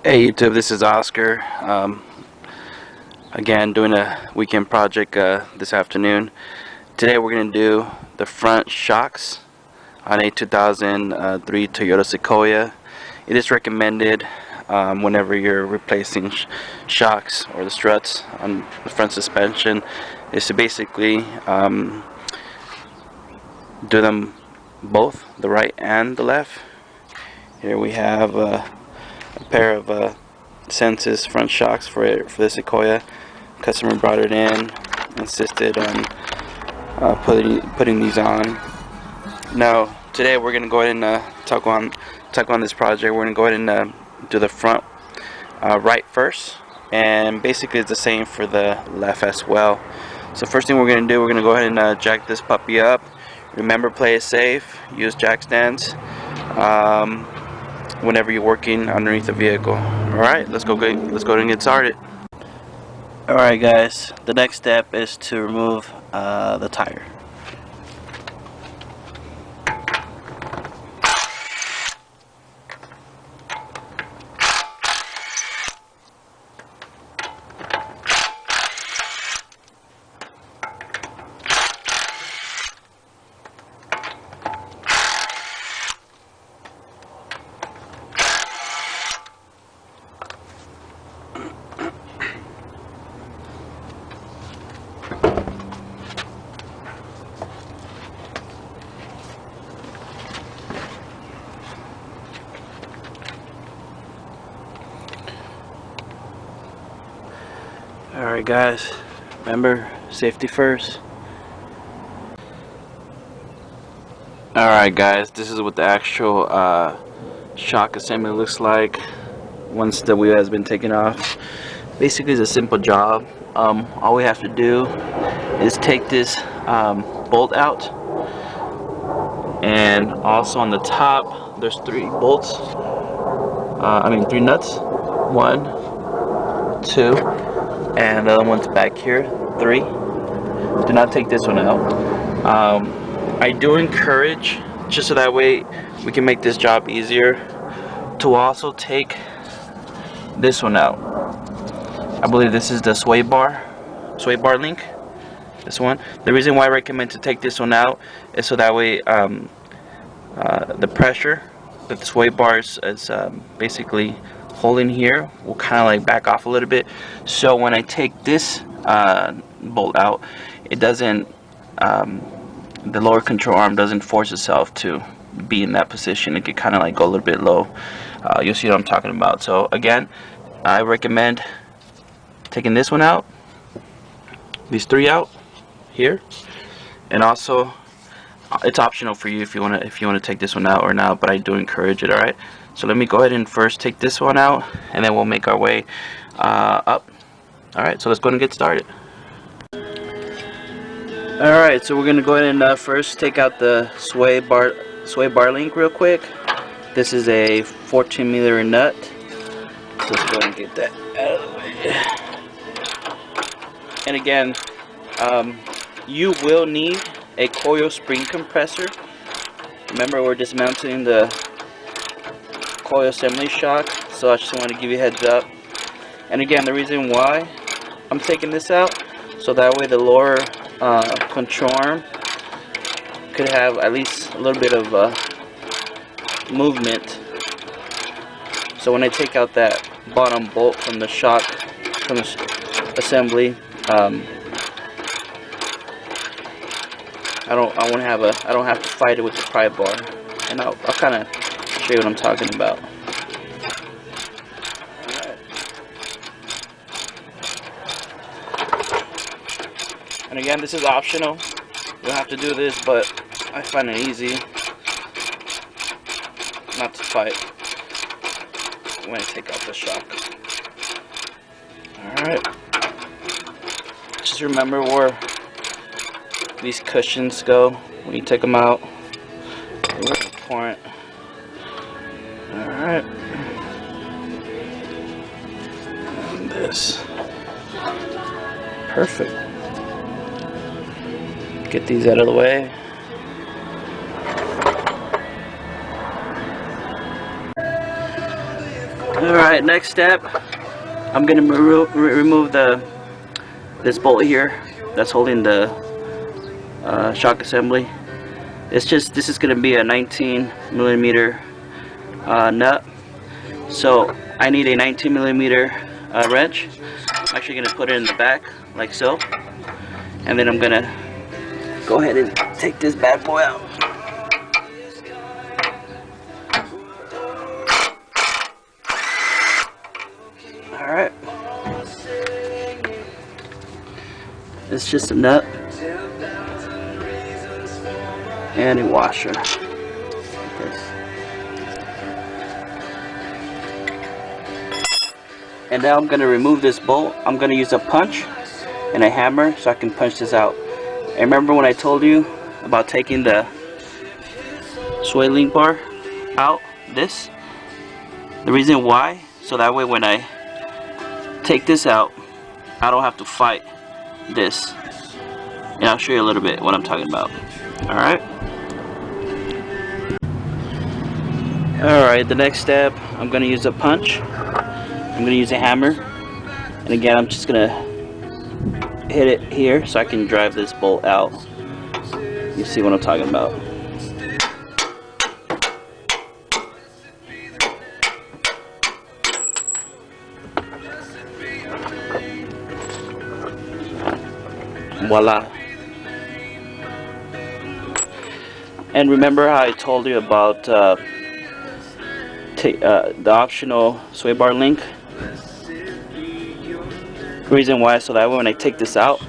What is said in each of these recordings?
Hey YouTube, this is Oscar. Again, doing a weekend project this afternoon. Today we're going to do the front shocks on a 2003 Toyota Sequoia. It is recommended whenever you're replacing shocks or the struts on the front suspension is to basically do them both, the right and the left. Here we have a pair of Sensus front shocks for the Sequoia. Customer brought it in, insisted on putting these on. Now today we're gonna go ahead and talk on this project. We're gonna go ahead and do the front right first, and basically it's the same for the left as well. So first thing we're gonna do, we're gonna go ahead and jack this puppy up. Remember, play it safe. Use jack stands whenever you're working underneath the vehicle. Alright, let's go and get started. Alright guys, the next step is to remove the tire. Alright guys, remember, safety first. Alright guys, this is what the actual shock assembly looks like once the wheel has been taken off. Basically it's a simple job. All we have to do is take this bolt out, and also on the top there's three bolts, three nuts. 1, 2, and the other one's back here, 3. Do not take this one out. I do encourage, just so that way we can make this job easier, to also take this one out. I believe this is the sway bar link, this one. The reason why I recommend to take this one out is so that way the pressure that the sway bar is basically holding here will kind of like back off a little bit. So when I take this bolt out, it doesn't, the lower control arm doesn't force itself to be in that position. It could kind of like go a little bit low. You'll see what I'm talking about. So again, I recommend taking this one out, these 3 out here, and also it's optional for you if you want to take this one out or not, but I do encourage it. All right, so let me go ahead and first take this one out, and then we'll make our way up. All right, so let's go ahead and get started. All right, so we're gonna go ahead and first take out the sway bar link real quick. This is a 14mm nut. So let's go ahead and get that out of the way. And again, you will need a coil spring compressor. Remember, we're dismounting the coil assembly shock, so I just want to give you a heads up. And again, the reason why I'm taking this out, so that way the lower control arm could have at least a little bit of movement. So when I take out that bottom bolt from the shock, from the assembly, I don't have to fight it with the pry bar, and I'll kind of show you what I'm talking about. Alright. And again, this is optional. You don't have to do this, but I find it easy not to fight when I take out the shock. Alright. Just remember where these cushions go when you take them out. Really important. Alright. And this. Perfect. Get these out of the way. Alright, next step, I'm going to remove this bolt here that's holding the shock assembly. This is going to be a 19mm nut, so I need a 19mm wrench. I'm actually going to put it in the back like so, and then I'm going to go ahead and take this bad boy out. Alright, it's just a nut and a washer. And now I'm going to remove this bolt. I'm going to use a punch and a hammer so I can punch this out. And remember when I told you about taking the sway link bar out, the reason why, so that way when I take this out, I don't have to fight this. And I'll show you a little bit what I'm talking about. Alright. Alright, the next step, I'm going to use a punch. I'm going to use a hammer. And again, I'm just going to hit it here so I can drive this bolt out. You see what I'm talking about. Voila. And remember how I told you about the optional sway bar link? Reason why, so that way when I take this out,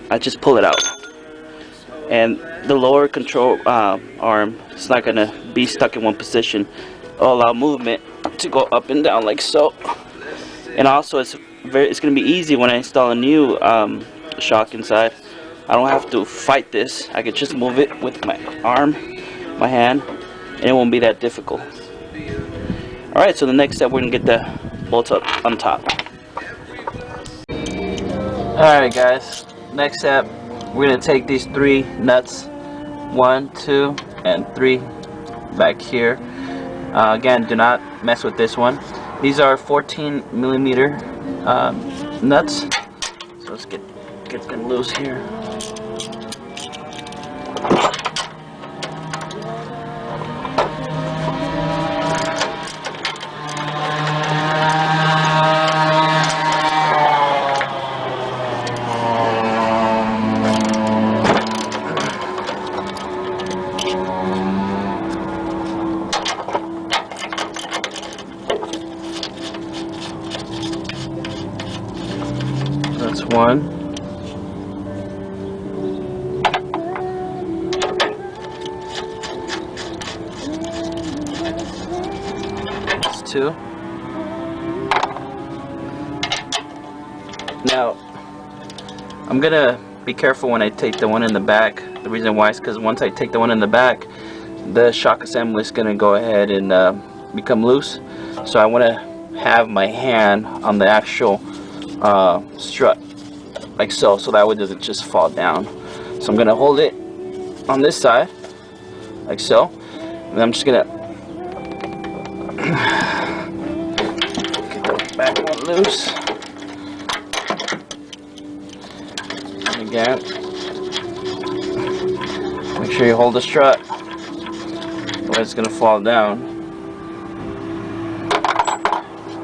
I just pull it out, and the lower control arm is not gonna be stuck in one position. It'll allow movement to go up and down like so. And also it's gonna be easy when I install a new shock inside. I don't have to fight this. I can just move it with my arm, my hand, and it won't be that difficult. Alright, so the next step, we're gonna get the bolts up on top. Alright guys, next step, we're gonna take these 3 nuts, 1, 2, and 3 back here. Again, do not mess with this one. These are 14mm nuts. So let's get them loose here. That's 1. That's 2. Now, I'm gonna be careful when I take the one in the back. The reason why is because once I take the one in the back, the shock assembly is gonna go ahead and become loose. So I want to have my hand on the actual strut like so that way it doesn't just fall down. So I'm gonna hold it on this side like so, and I'm just gonna get the back one loose. And again, make sure you hold the strut, otherwise it's gonna fall down.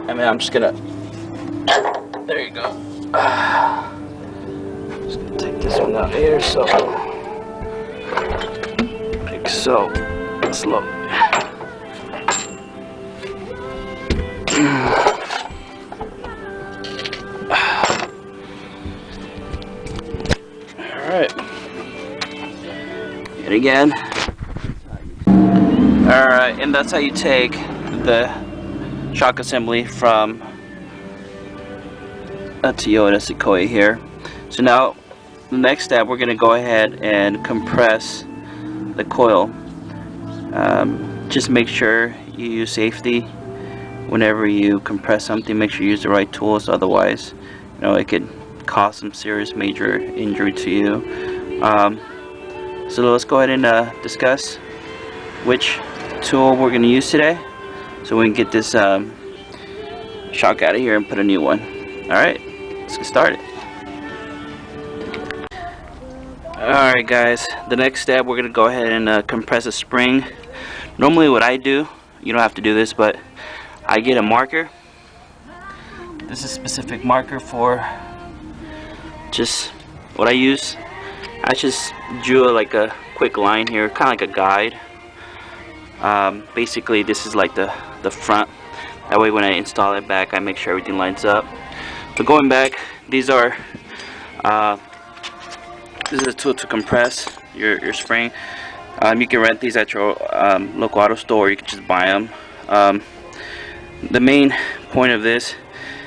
And then I'm just gonna, there you go. Just gonna take this one out here, so like so, slow. All right, and again. All right, and that's how you take the shock assembly from a Toyota Sequoia here. So now the next step, we're going to go ahead and compress the coil. Just make sure you use safety whenever you compress something. Make sure you use the right tools, otherwise it could cause some serious major injury to you. So let's go ahead and discuss which tool we're going to use today. so we can get this shock out of here and put a new one. Alright, let's get started. Alright guys, the next step, we're going to go ahead and compress a spring. Normally what I do, you don't have to do this, but I get a marker. This is a specific marker for just what I use. I just drew like a quick line here, kind of like a guide. Basically this is like the front. That way when I install it back, I make sure everything lines up. But going back, these are this is a tool to compress your spring. You can rent these at your local auto store, or you can just buy them. The main point of this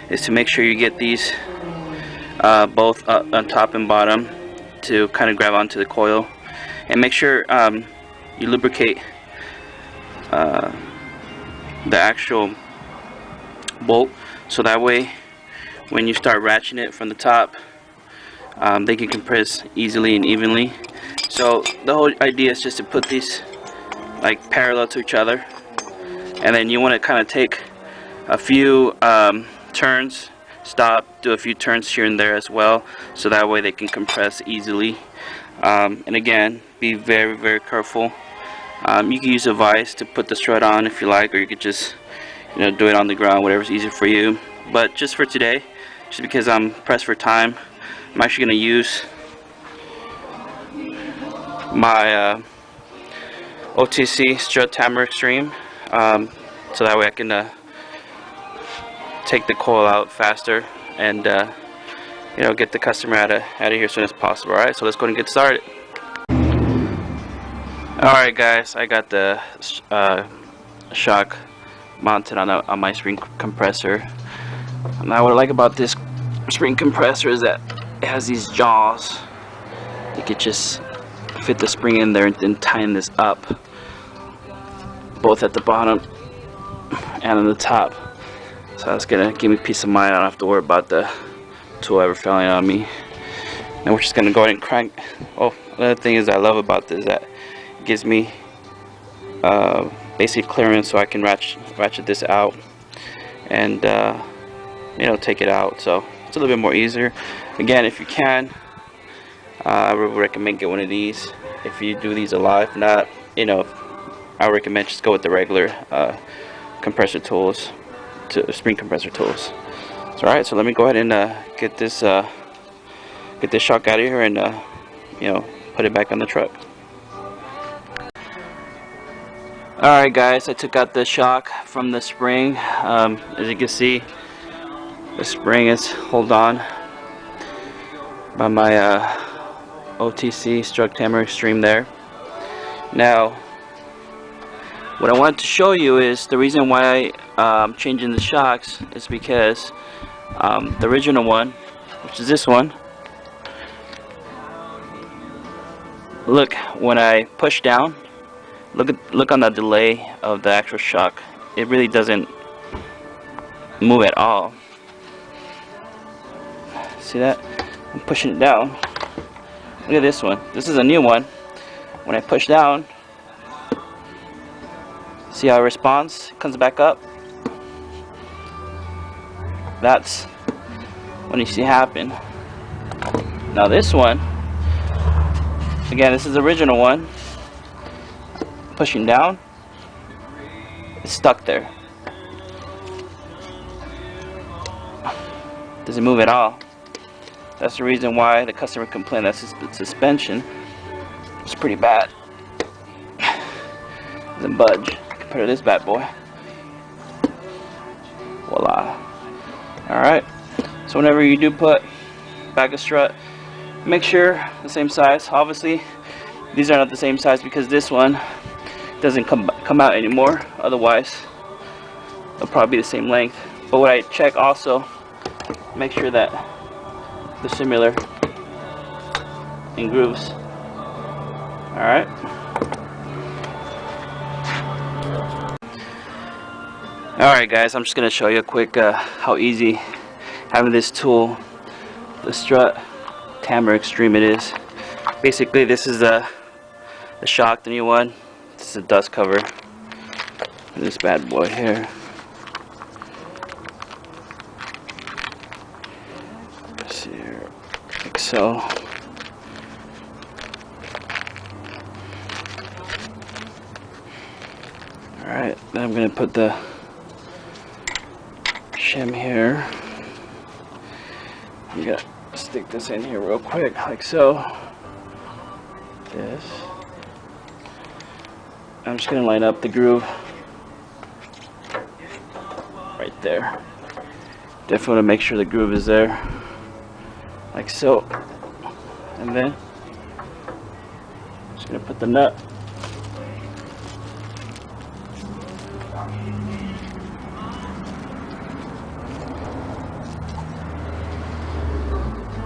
is to make sure you get these both on top and bottom to kind of grab onto the coil, and make sure you lubricate the actual bolt, so that way when you start ratcheting it from the top, they can compress easily and evenly. So the whole idea is just to put these like parallel to each other, and then you want to kind of take a few turns, stop, do a few turns here and there as well, so that way they can compress easily. And again, be very, very careful. You can use a vise to put the strut on if you like, or you could just, you know, do it on the ground, whatever's easier for you. But just for today, just because I'm pressed for time, I'm actually going to use my OTC Strut Hammer Extreme, so that way I can take the coil out faster and you know, get the customer out of here as soon as possible. Alright, so let's go and get started. Alright guys, I got the shock mounted on my spring compressor. Now what I like about this spring compressor is that it has these jaws. You could just fit the spring in there and then tighten this up, both at the bottom and on the top. So that's gonna give me peace of mind. I don't have to worry about the tool ever failing on me. And we're just gonna go ahead and crank. Oh, another thing is I love about this is that it gives me basic clearance, so I can ratchet this out and you know, take it out. So it's a little bit more easier. Again, if you can, I would recommend get one of these if you do these a lot. If not, you know, I would recommend just go with the regular compressor tools, spring compressor tools. So, alright, so let me go ahead and get this shock out of here and you know, put it back on the truck. Alright guys, I took out the shock from the spring. As you can see, the spring is held on by my OTC Strut Hammer Extreme there. Now what I wanted to show you is the reason why I'm changing the shocks is because the original one, which is this one, look, when I push down, look on the delay of the actual shock. It really doesn't move at all. See that? I'm pushing it down. Look at this one. This is a new one. When I push down, see how it responds? It comes back up. That's when you see it happen. Now this one, again, this is the original one. Pushing down, it's stuck there. Doesn't move at all. That's the reason why the customer complained that suspension was pretty bad. Doesn't budge compared to this bad boy. Voila. Alright, so whenever you do put back a strut, make sure the same size. Obviously these are not the same size because this one doesn't come out anymore, otherwise they'll probably be the same length. But what I check also, make sure that they're similar in grooves. Alright, alright guys, I'm just going to show you a quick how easy having this tool, the Strut Hammer Extreme, it is. Basically this is the shock, the new one. This is a dust cover. this bad boy here. Let's see here, like so. Alright, then I'm going to put the shim here. You gotta stick this in here real quick, like so. This. I'm just going to line up the groove right there. Definitely want to make sure the groove is there, like so. And then just going to put the nut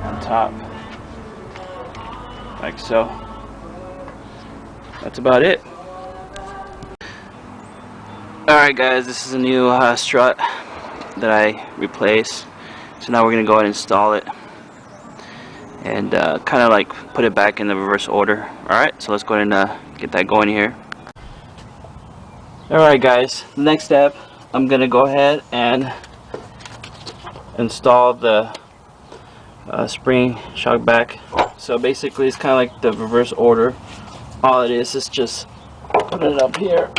on top, like so. That's about it. Alright guys, this is a new strut that I replaced. So now we're going to go ahead and install it and kind of like put it back in the reverse order. Alright, so let's go ahead and get that going here. Alright guys, the next step, I'm going to go ahead and install the spring shock back. So basically it's kind of like the reverse order. All it is just putting it up here,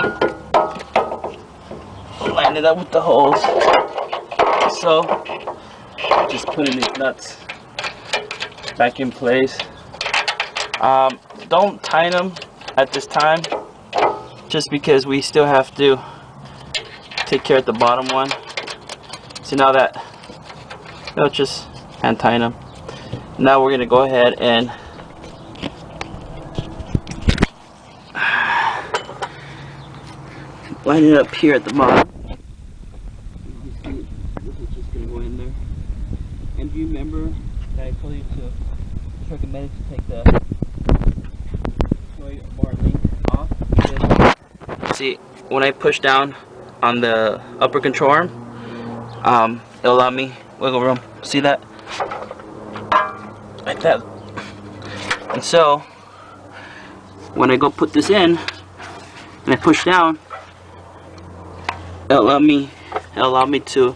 line it up with the holes, so just putting these nuts back in place. Don't tighten them at this time, just because we still have to take care of the bottom one. So now that, just hand tighten them. Now we're gonna go ahead and line it up here at the bottom. This is just gonna go in there. And do you remember that I told you to recommend to take the Toyota bar link off? Because, see, when I push down on the upper control arm, it'll allow me wiggle room. See that? Like that. And so when I go put this in and I push down, it'll allow me to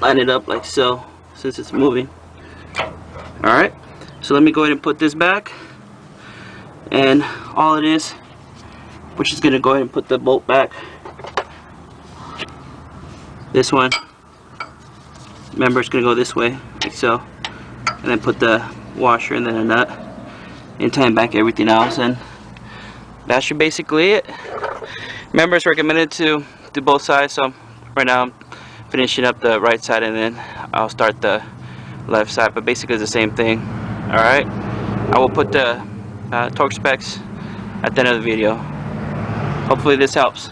line it up like so, since it's moving. Alright, so let me go ahead and put this back, and all it is, we're just gonna go ahead and put the bolt back. This one, remember, it's gonna go this way like so, and then put the washer and then a nut and tie back everything else, and that should basically it. Remember, it's recommended to do both sides, so right now I'm finishing up the right side and then I'll start the left side, but basically it's the same thing. Alright, I will put the torque specs at the end of the video. Hopefully this helps.